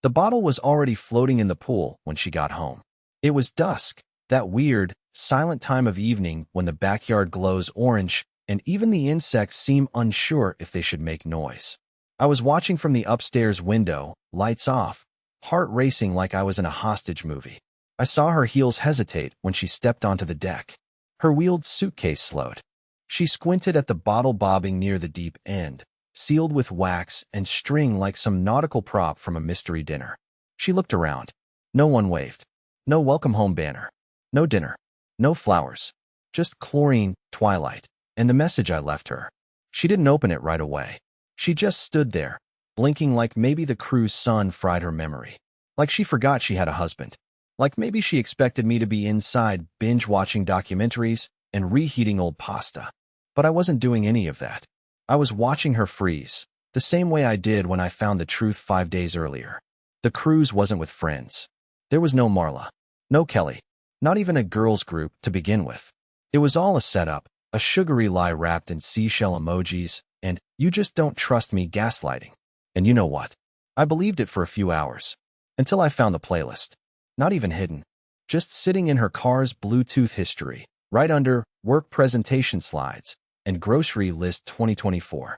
The bottle was already floating in the pool when she got home. It was dusk, that weird, silent time of evening when the backyard glows orange and even the insects seem unsure if they should make noise. I was watching from the upstairs window, lights off, heart racing like I was in a hostage movie. I saw her heels hesitate when she stepped onto the deck. Her wheeled suitcase slowed. She squinted at the bottle bobbing near the deep end, sealed with wax and string like some nautical prop from a mystery dinner. She looked around. No one waved. No welcome home banner. No dinner. No flowers. Just chlorine, twilight, and the message I left her. She didn't open it right away. She just stood there, blinking like maybe the crew's sun fried her memory. Like she forgot she had a husband. Like maybe she expected me to be inside binge-watching documentaries and reheating old pasta. But I wasn't doing any of that. I was watching her freeze, the same way I did when I found the truth 5 days earlier. The cruise wasn't with friends. There was no Marla, no Kelly, not even a girls' group to begin with. It was all a setup, a sugary lie wrapped in seashell emojis, and "you just don't trust me" gaslighting. And you know what? I believed it for a few hours. Until I found the playlist. Not even hidden. Just sitting in her car's Bluetooth history, right under Work Presentation Slides and Grocery List 2024.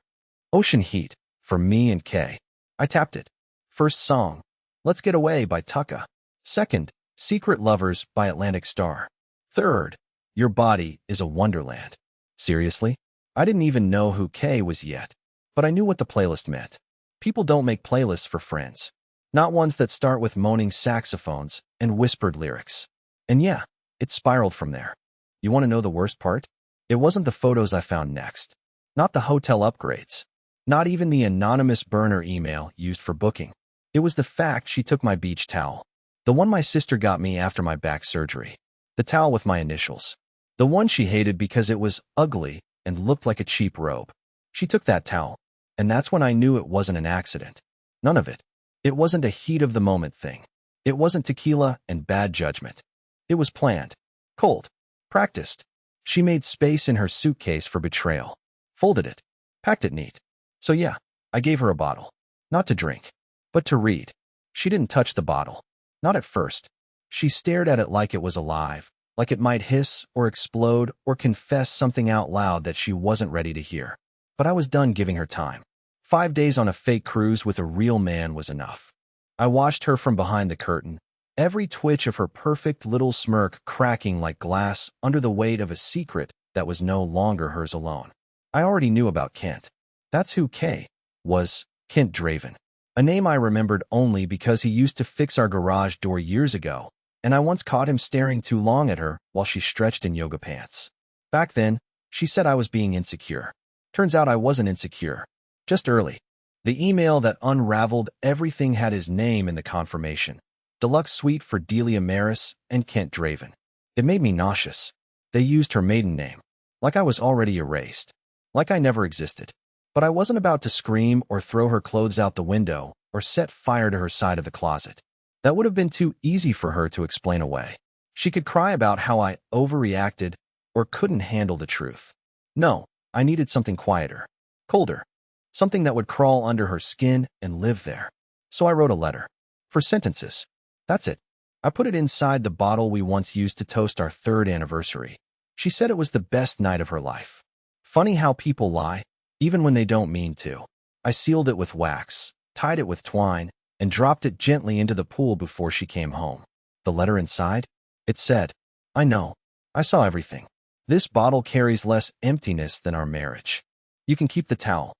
Ocean Heat, for me and Kay. I tapped it. First song, Let's Get Away by Tucka. Second, Secret Lovers by Atlantic Star. Third, Your Body is a Wonderland. Seriously? I didn't even know who Kay was yet, but I knew what the playlist meant. People don't make playlists for friends. Not ones that start with moaning saxophones and whispered lyrics. And yeah, it spiraled from there. You want to know the worst part? It wasn't the photos I found next. Not the hotel upgrades. Not even the anonymous burner email used for booking. It was the fact she took my beach towel. The one my sister got me after my back surgery. The towel with my initials. The one she hated because it was ugly and looked like a cheap robe. She took that towel. And that's when I knew it wasn't an accident. None of it. It wasn't a heat-of-the-moment thing. It wasn't tequila and bad judgment. It was planned. Cold. Practiced. She made space in her suitcase for betrayal. Folded it. Packed it neat. So yeah, I gave her a bottle. Not to drink, but to read. She didn't touch the bottle. Not at first. She stared at it like it was alive, like it might hiss or explode or confess something out loud that she wasn't ready to hear. But I was done giving her time. 5 days on a fake cruise with a real man was enough. I watched her from behind the curtain, every twitch of her perfect little smirk cracking like glass under the weight of a secret that was no longer hers alone. I already knew about Kent. That's who Kay was, Kent Draven. A name I remembered only because he used to fix our garage door years ago, and I once caught him staring too long at her while she stretched in yoga pants. Back then, she said I was being insecure. Turns out I wasn't insecure. Just early. The email that unraveled everything had his name in the confirmation. Deluxe suite for Delia Maris and Kent Draven. It made me nauseous. They used her maiden name. Like I was already erased. Like I never existed. But I wasn't about to scream or throw her clothes out the window or set fire to her side of the closet. That would have been too easy for her to explain away. She could cry about how I overreacted or couldn't handle the truth. No, I needed something quieter. Colder. Something that would crawl under her skin and live there. So I wrote a letter. For sentences. That's it. I put it inside the bottle we once used to toast our 3rd anniversary. She said it was the best night of her life. Funny how people lie, even when they don't mean to. I sealed it with wax, tied it with twine, and dropped it gently into the pool before she came home. The letter inside? It said, I know. I saw everything. This bottle carries less emptiness than our marriage. You can keep the towel.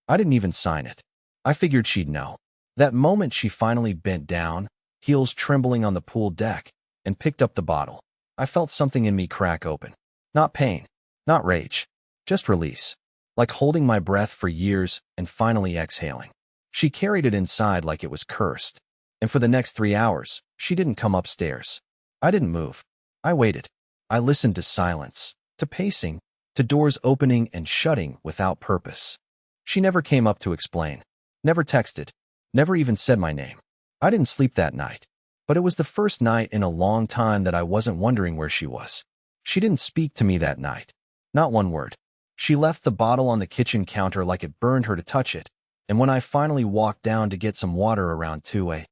I didn't even sign it. I figured she'd know. That moment she finally bent down, heels trembling on the pool deck, and picked up the bottle. I felt something in me crack open. Not pain. Not rage. Just release. Like holding my breath for years and finally exhaling. She carried it inside like it was cursed. And for the next 3 hours, she didn't come upstairs. I didn't move. I waited. I listened to silence, to pacing, to doors opening and shutting without purpose. She never came up to explain. Never texted. Never even said my name. I didn't sleep that night. But it was the first night in a long time that I wasn't wondering where she was. She didn't speak to me that night. Not one word. She left the bottle on the kitchen counter like it burned her to touch it, and when I finally walked down to get some water around 2 a.m.,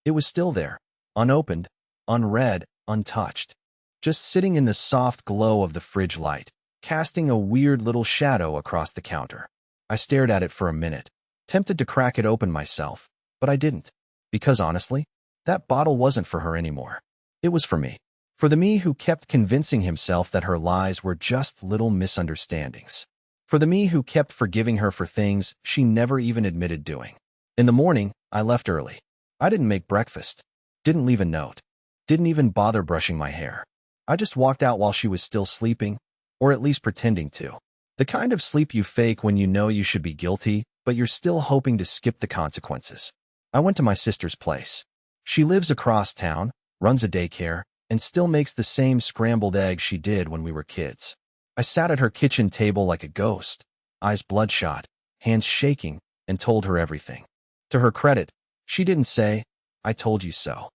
It was still there, unopened, unread, untouched, just sitting in the soft glow of the fridge light, casting a weird little shadow across the counter. I stared at it for a minute, tempted to crack it open myself, but I didn't. Because honestly, that bottle wasn't for her anymore. It was for me. For the me who kept convincing himself that her lies were just little misunderstandings. For the me who kept forgiving her for things she never even admitted doing. In the morning, I left early. I didn't make breakfast, didn't leave a note, didn't even bother brushing my hair. I just walked out while she was still sleeping, or at least pretending to. The kind of sleep you fake when you know you should be guilty, but you're still hoping to skip the consequences. I went to my sister's place. She lives across town, runs a daycare, and still makes the same scrambled eggs she did when we were kids. I sat at her kitchen table like a ghost, eyes bloodshot, hands shaking, and told her everything. To her credit, she didn't say, "I told you so."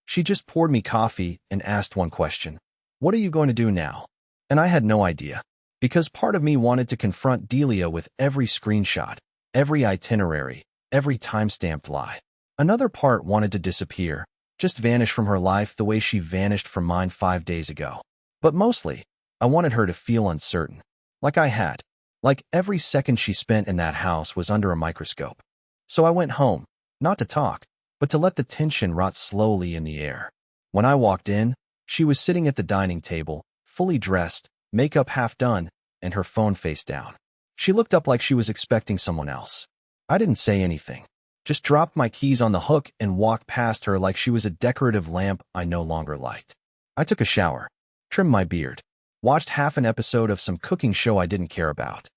She just poured me coffee and asked one question. "What are you going to do now?" And I had no idea, because part of me wanted to confront Delia with every screenshot, every itinerary, every time-stamped lie. Another part wanted to disappear, just vanish from her life the way she vanished from mine 5 days ago. But mostly, I wanted her to feel uncertain, like I had, like every second she spent in that house was under a microscope. So I went home, not to talk, but to let the tension rot slowly in the air. When I walked in, she was sitting at the dining table, fully dressed, makeup half done, and her phone face down. She looked up like she was expecting someone else. I didn't say anything, just dropped my keys on the hook and walked past her like she was a decorative lamp I no longer liked. I took a shower, trimmed my beard, watched half an episode of some cooking show I didn't care about.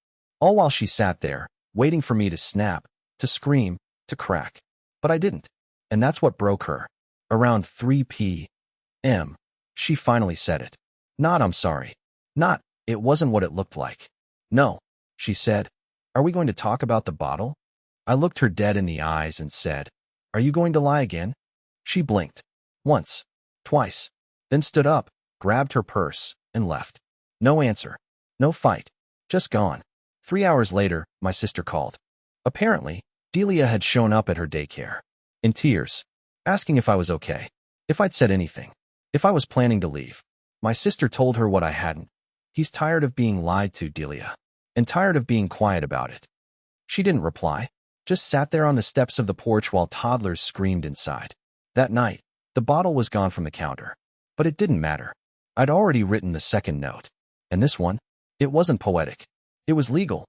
All while she sat there, waiting for me to snap, to scream, to crack. But I didn't. And that's what broke her. Around 3 p.m., she finally said it. Not, "I'm sorry." Not, "It wasn't what it looked like." "No," she said. "Are we going to talk about the bottle?" I looked her dead in the eyes and said, "Are you going to lie again?" She blinked. Once. Twice. Then stood up, grabbed her purse, and left. No answer. No fight. Just gone. 3 hours later, my sister called. Apparently, Delia had shown up at her daycare. In tears. Asking if I was okay. If I'd said anything. If I was planning to leave. My sister told her what I hadn't. "He's tired of being lied to, Delia. And tired of being quiet about it." She didn't reply. Just sat there on the steps of the porch while toddlers screamed inside. That night, the bottle was gone from the counter. But it didn't matter. I'd already written the second note. And this one? It wasn't poetic. It was legal.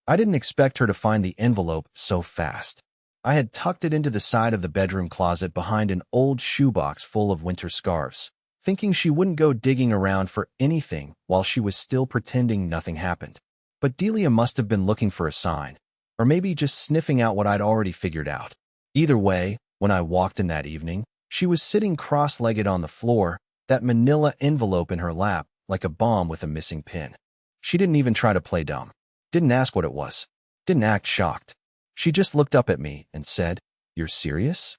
I didn't expect her to find the envelope so fast. I had tucked it into the side of the bedroom closet behind an old shoebox full of winter scarves, thinking she wouldn't go digging around for anything while she was still pretending nothing happened. But Delia must have been looking for a sign, or maybe just sniffing out what I'd already figured out. Either way, when I walked in that evening, she was sitting cross-legged on the floor, that manila envelope in her lap, like a bomb with a missing pin. She didn't even try to play dumb. Didn't ask what it was. Didn't act shocked. She just looked up at me and said, "You're serious?"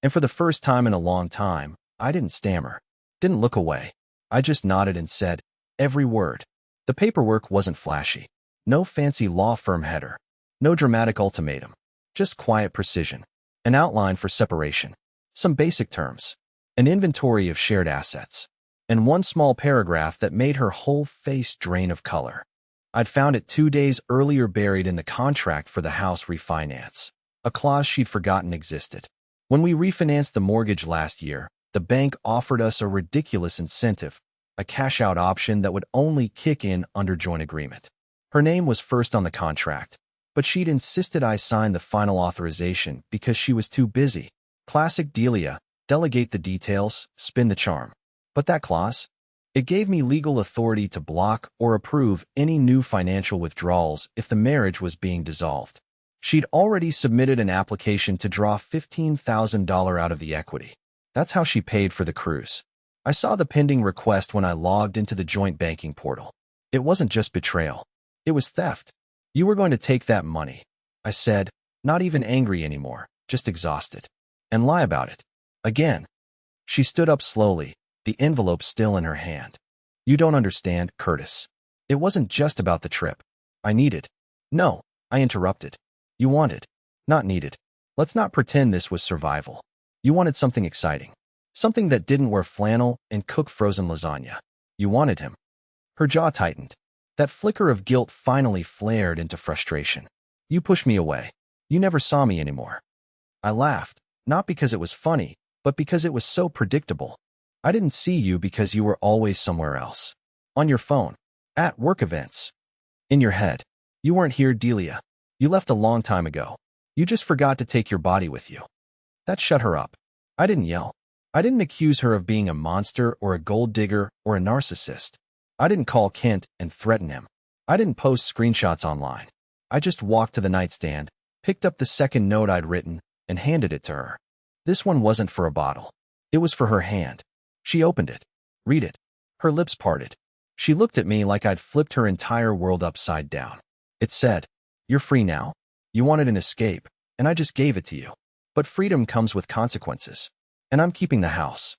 And for the first time in a long time, I didn't stammer. Didn't look away. I just nodded and said, every word. The paperwork wasn't flashy. No fancy law firm header. No dramatic ultimatum. Just quiet precision. An outline for separation. Some basic terms. An inventory of shared assets. And one small paragraph that made her whole face drain of color. I'd found it 2 days earlier buried in the contract for the house refinance, a clause she'd forgotten existed. When we refinanced the mortgage last year, the bank offered us a ridiculous incentive, a cash-out option that would only kick in under joint agreement. Her name was first on the contract, but she'd insisted I sign the final authorization because she was too busy. Classic Delia, delegate the details, spin the charm. But that clause? It gave me legal authority to block or approve any new financial withdrawals if the marriage was being dissolved. She'd already submitted an application to draw $15,000 out of the equity. That's how she paid for the cruise. I saw the pending request when I logged into the joint banking portal. It wasn't just betrayal. It was theft. "You were going to take that money," I said, not even angry anymore, just exhausted. "And lie about it. Again." She stood up slowly, the envelope still in her hand. "You don't understand, Curtis. It wasn't just about the trip. I needed." "No," I interrupted. "You wanted, not needed. Let's not pretend this was survival. You wanted something exciting. Something that didn't wear flannel and cook frozen lasagna. You wanted him. Her jaw tightened. That flicker of guilt finally flared into frustration. You pushed me away. You never saw me anymore. I laughed, not because it was funny, but because it was so predictable. I didn't see you because you were always somewhere else. On your phone. At work events. In your head. You weren't here, Delia. You left a long time ago. You just forgot to take your body with you. That shut her up. I didn't yell. I didn't accuse her of being a monster or a gold digger or a narcissist. I didn't call Kent and threaten him. I didn't post screenshots online. I just walked to the nightstand, picked up the second note I'd written, and handed it to her. This one wasn't for a bottle. It was for her hand. She opened it. Read it. Her lips parted. She looked at me like I'd flipped her entire world upside down. It said, "You're free now. You wanted an escape, and I just gave it to you. But freedom comes with consequences. And I'm keeping the house."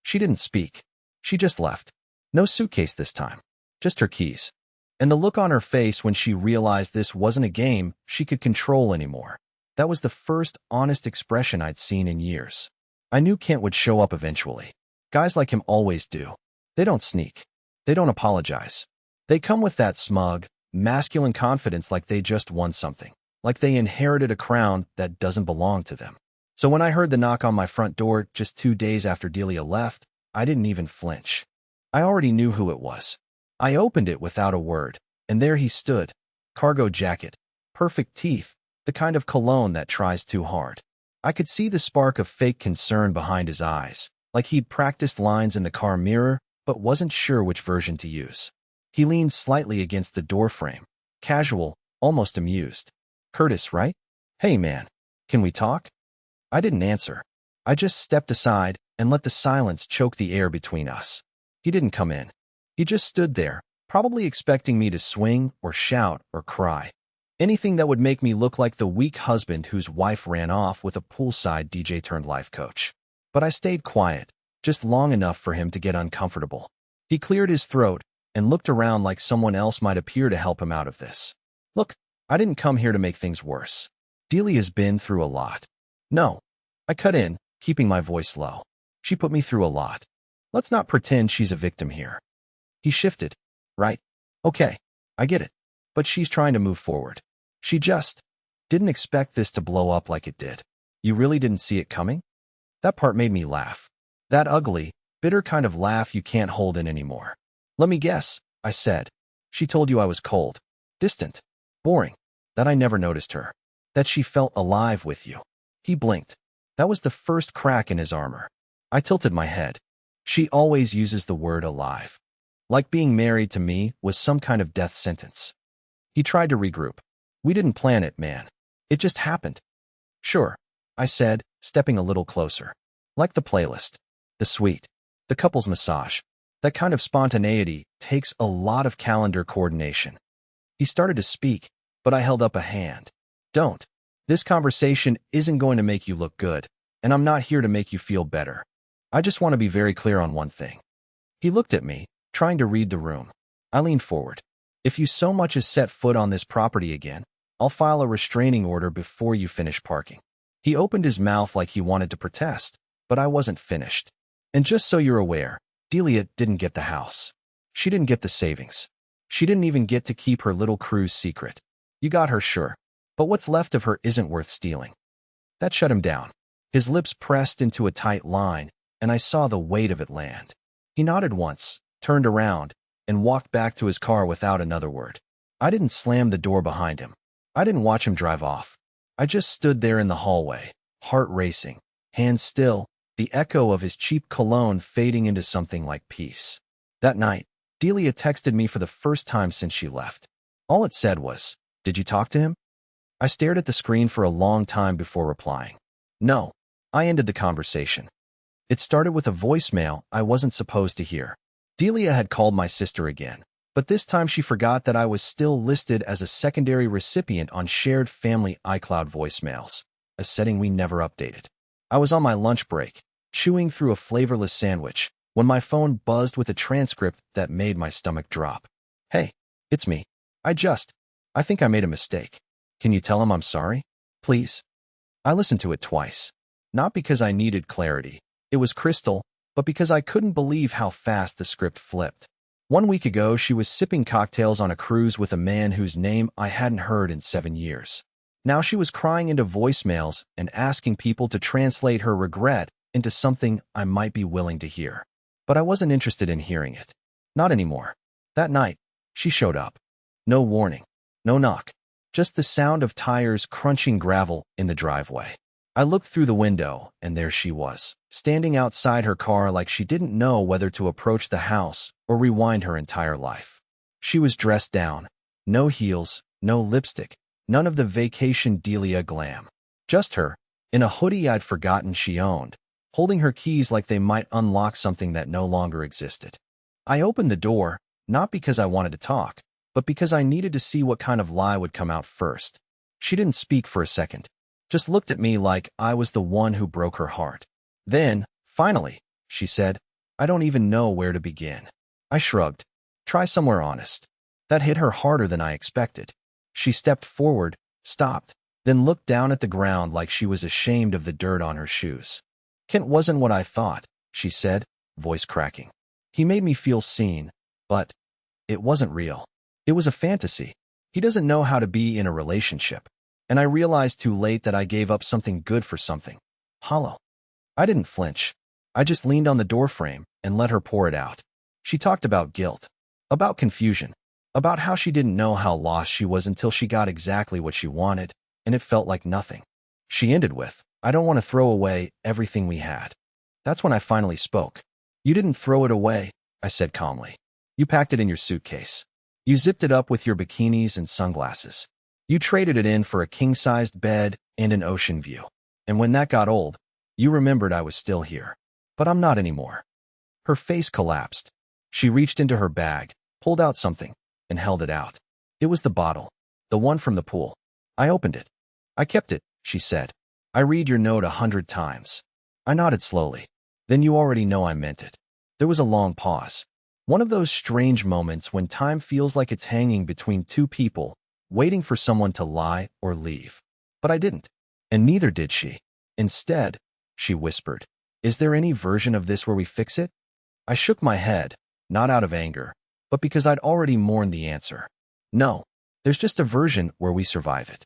She didn't speak. She just left. No suitcase this time. Just her keys. And the look on her face when she realized this wasn't a game she could control anymore. That was the first honest expression I'd seen in years. I knew Kent would show up eventually. Guys like him always do. They don't sneak. They don't apologize. They come with that smug, masculine confidence like they just won something. Like they inherited a crown that doesn't belong to them. So when I heard the knock on my front door just 2 days after Delia left, I didn't even flinch. I already knew who it was. I opened it without a word, and there he stood. Cargo jacket, perfect teeth, the kind of cologne that tries too hard. I could see the spark of fake concern behind his eyes, like he'd practiced lines in the car mirror, but wasn't sure which version to use. He leaned slightly against the doorframe, casual, almost amused. "Curtis, right? Hey man, can we talk?" I didn't answer. I just stepped aside and let the silence choke the air between us. He didn't come in. He just stood there, probably expecting me to swing or shout or cry. Anything that would make me look like the weak husband whose wife ran off with a poolside DJ turned life coach. But I stayed quiet, just long enough for him to get uncomfortable. He cleared his throat and looked around like someone else might appear to help him out of this. "Look, I didn't come here to make things worse. Delia's been through a lot." "No." I cut in, keeping my voice low. "She put me through a lot. Let's not pretend she's a victim here." He shifted. "Right. Okay, I get it. But she's trying to move forward. She just didn't expect this to blow up like it did. You really didn't see it coming?" That part made me laugh. That ugly, bitter kind of laugh you can't hold in anymore. "Let me guess," I said. "She told you I was cold, distant, boring, that I never noticed her, that she felt alive with you." He blinked. That was the first crack in his armor. I tilted my head. She always uses the word alive. Like being married to me was some kind of death sentence. He tried to regroup. "We didn't plan it, man. It just happened." "Sure," I said, stepping a little closer. "Like the playlist, the suite, the couple's massage. That kind of spontaneity takes a lot of calendar coordination." He started to speak, but I held up a hand. "Don't. This conversation isn't going to make you look good, and I'm not here to make you feel better. I just want to be very clear on one thing." He looked at me, trying to read the room. I leaned forward. "If you so much as set foot on this property again, I'll file a restraining order before you finish parking." He opened his mouth like he wanted to protest, but I wasn't finished. "And just so you're aware, Delia didn't get the house. She didn't get the savings. She didn't even get to keep her little cruise secret. You got her, sure, but what's left of her isn't worth stealing." That shut him down. His lips pressed into a tight line, and I saw the weight of it land. He nodded once, turned around, and walked back to his car without another word. I didn't slam the door behind him. I didn't watch him drive off. I just stood there in the hallway, heart racing, hands still, the echo of his cheap cologne fading into something like peace. That night, Delia texted me for the first time since she left. All it said was, "Did you talk to him?" I stared at the screen for a long time before replying. "No." I ended the conversation. It started with a voicemail I wasn't supposed to hear. Delia had called my sister again, but this time she forgot that I was still listed as a secondary recipient on shared family iCloud voicemails, a setting we never updated. I was on my lunch break, chewing through a flavorless sandwich, when my phone buzzed with a transcript that made my stomach drop. "Hey, it's me. I think I made a mistake. Can you tell him I'm sorry? Please?" I listened to it twice. Not because I needed clarity. It was crystal, but because I couldn't believe how fast the script flipped. 1 week ago, she was sipping cocktails on a cruise with a man whose name I hadn't heard in 7 years. Now she was crying into voicemails and asking people to translate her regret into something I might be willing to hear. But I wasn't interested in hearing it. Not anymore. That night, she showed up. No warning. No knock. Just the sound of tires crunching gravel in the driveway. I looked through the window, and there she was, standing outside her car like she didn't know whether to approach the house or rewind her entire life. She was dressed down. No heels, no lipstick, none of the vacation Delia glam. Just her, in a hoodie I'd forgotten she owned, holding her keys like they might unlock something that no longer existed. I opened the door, not because I wanted to talk, but because I needed to see what kind of lie would come out first. She didn't speak for a second, just looked at me like I was the one who broke her heart. Then, finally, she said, "I don't even know where to begin." I shrugged. "Try somewhere honest." That hit her harder than I expected. She stepped forward, stopped, then looked down at the ground like she was ashamed of the dirt on her shoes. "Kent wasn't what I thought," she said, voice cracking. "He made me feel seen, but it wasn't real. It was a fantasy. He doesn't know how to be in a relationship." And I realized too late that I gave up something good for something hollow. I didn't flinch. I just leaned on the doorframe and let her pour it out. She talked about guilt, about confusion, about how she didn't know how lost she was until she got exactly what she wanted, and it felt like nothing. She ended with, "I don't want to throw away everything we had." That's when I finally spoke. "You didn't throw it away," I said calmly. "You packed it in your suitcase. You zipped it up with your bikinis and sunglasses. You traded it in for a king-sized bed and an ocean view. And when that got old, you remembered I was still here. But I'm not anymore." Her face collapsed. She reached into her bag, pulled out something, and held it out. It was the bottle, the one from the pool. I opened it. "I kept it," she said. "I read your note 100 times." I nodded slowly. "Then you already know I meant it." There was a long pause. One of those strange moments when time feels like it's hanging between two people, waiting for someone to lie or leave. But I didn't, and neither did she. Instead, she whispered, "Is there any version of this where we fix it?" I shook my head, not out of anger, but because I'd already mourned the answer. "No, there's just a version where we survive it."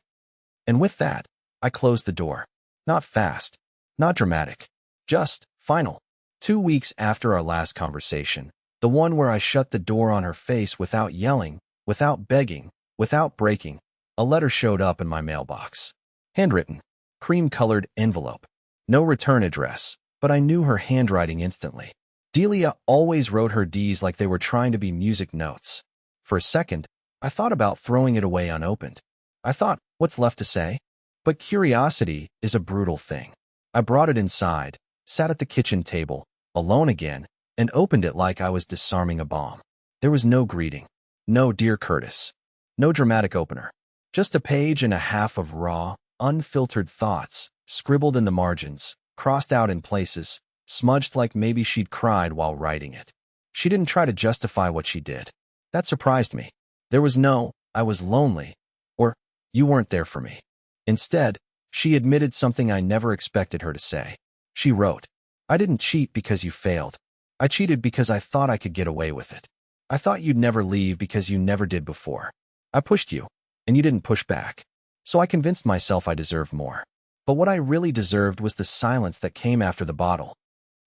And with that, I closed the door. Not fast, not dramatic, just final. 2 weeks after our last conversation, the one where I shut the door on her face without yelling, without begging, without breaking, a letter showed up in my mailbox. Handwritten, cream-colored envelope. No return address, but I knew her handwriting instantly. Delia always wrote her Ds like they were trying to be music notes. For a second, I thought about throwing it away unopened. I thought, what's left to say? But curiosity is a brutal thing. I brought it inside, sat at the kitchen table, alone again, and opened it like I was disarming a bomb. There was no greeting, no "Dear Curtis," no dramatic opener. Just a page and a half of raw, unfiltered thoughts, scribbled in the margins, crossed out in places, smudged like maybe she'd cried while writing it. She didn't try to justify what she did. That surprised me. There was no, "I was lonely," or "You weren't there for me." Instead, she admitted something I never expected her to say. She wrote, "I didn't cheat because you failed. I cheated because I thought I could get away with it. I thought you'd never leave because you never did before. I pushed you, and you didn't push back. So I convinced myself I deserved more. But what I really deserved was the silence that came after the bottle."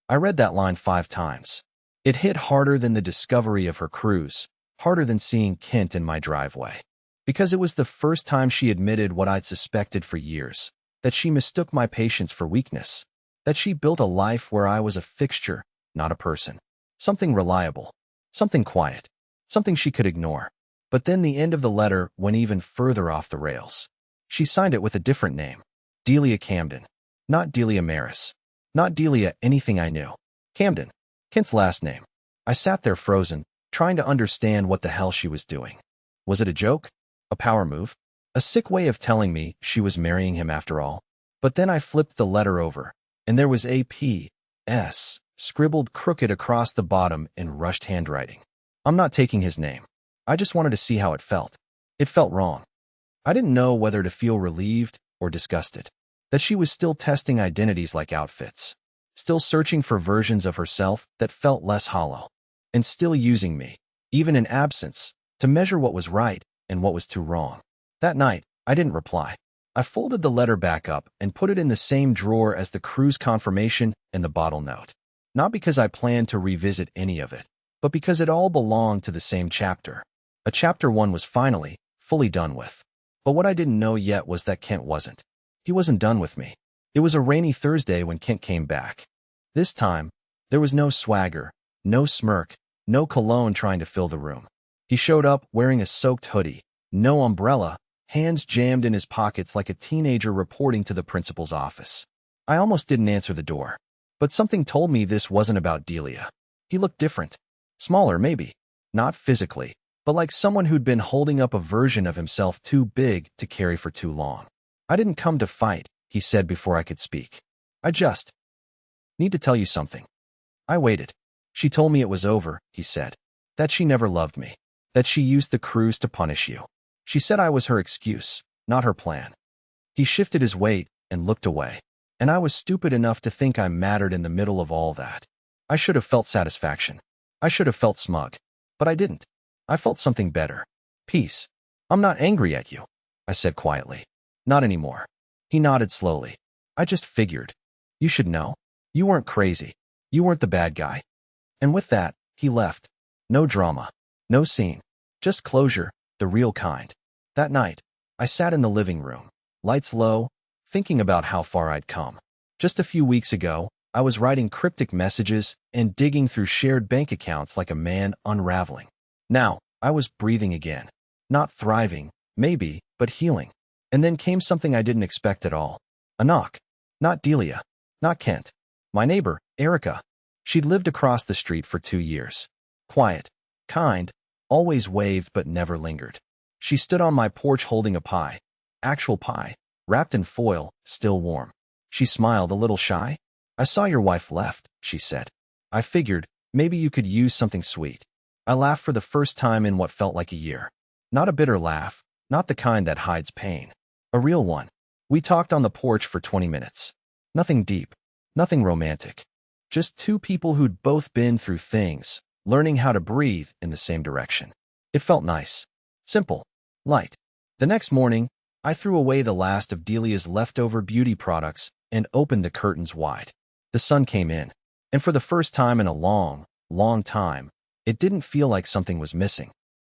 I read that line 5 times. It hit harder than the discovery of her cruise, harder than seeing Kent in my driveway. Because it was the first time she admitted what I'd suspected for years, that she mistook my patience for weakness, that she built a life where I was a fixture, not a person. Something reliable, something quiet, something she could ignore. But then the end of the letter went even further off the rails. She signed it with a different name. Delia Camden. Not Delia Maris. Not Delia anything I knew. Camden. Kent's last name. I sat there frozen, trying to understand what the hell she was doing. Was it a joke? A power move? A sick way of telling me she was marrying him after all? But then I flipped the letter over, and there was A.P.S. scribbled crooked across the bottom in rushed handwriting. I'm not taking his name. I just wanted to see how it felt. It felt wrong. I didn't know whether to feel relieved or disgusted. that she was still testing identities like outfits, still searching for versions of herself that felt less hollow, and still using me, even in absence, to measure what was right and what was too wrong. That night, I didn't reply. I folded the letter back up and put it in the same drawer as the cruise confirmation and the bottle note. Not because I planned to revisit any of it, but because it all belonged to the same chapter. A chapter 1 was finally, fully done with. But what I didn't know yet was that Kent wasn't. He wasn't done with me. It was a rainy Thursday when Kent came back. This time, there was no swagger, no smirk, no cologne trying to fill the room. He showed up wearing a soaked hoodie, no umbrella, hands jammed in his pockets like a teenager reporting to the principal's office. I almost didn't answer the door. But something told me this wasn't about Delia. He looked different. Smaller, maybe. Not physically, but like someone who'd been holding up a version of himself too big to carry for too long. I didn't come to fight, he said before I could speak. I just need to tell you something. I waited. She told me it was over, he said. That she never loved me. That she used the cruise to punish you. She said I was her excuse, not her plan. He shifted his weight and looked away. And I was stupid enough to think I mattered in the middle of all that. I should have felt satisfaction. I should have felt smug. But I didn't. I felt something better. Peace. I'm not angry at you, I said quietly. Not anymore. He nodded slowly. I just figured. You should know. You weren't crazy. You weren't the bad guy. And with that, he left. No drama. No scene. Just closure, the real kind. That night, I sat in the living room, lights low, thinking about how far I'd come. Just a few weeks ago, I was writing cryptic messages and digging through shared bank accounts like a man unraveling. Now, I was breathing again. Not thriving, maybe, but healing. And then came something I didn't expect at all. A knock. Not Delia. Not Kent. My neighbor, Erica. She'd lived across the street for 2 years. Quiet. Kind. Always waved but never lingered. She stood on my porch holding a pie. Actual pie. Wrapped in foil, still warm. She smiled a little shy. I saw your wife left, she said. I figured, maybe you could use something sweet. I laughed for the first time in what felt like a year. Not a bitter laugh, not the kind that hides pain. A real one. We talked on the porch for 20 minutes. Nothing deep. Nothing romantic. Just two people who'd both been through things, learning how to breathe in the same direction. It felt nice. Simple. Light. The next morning, I threw away the last of Delia's leftover beauty products and opened the curtains wide. The sun came in, and for the first time in a long, long time, it didn't feel like something was missing.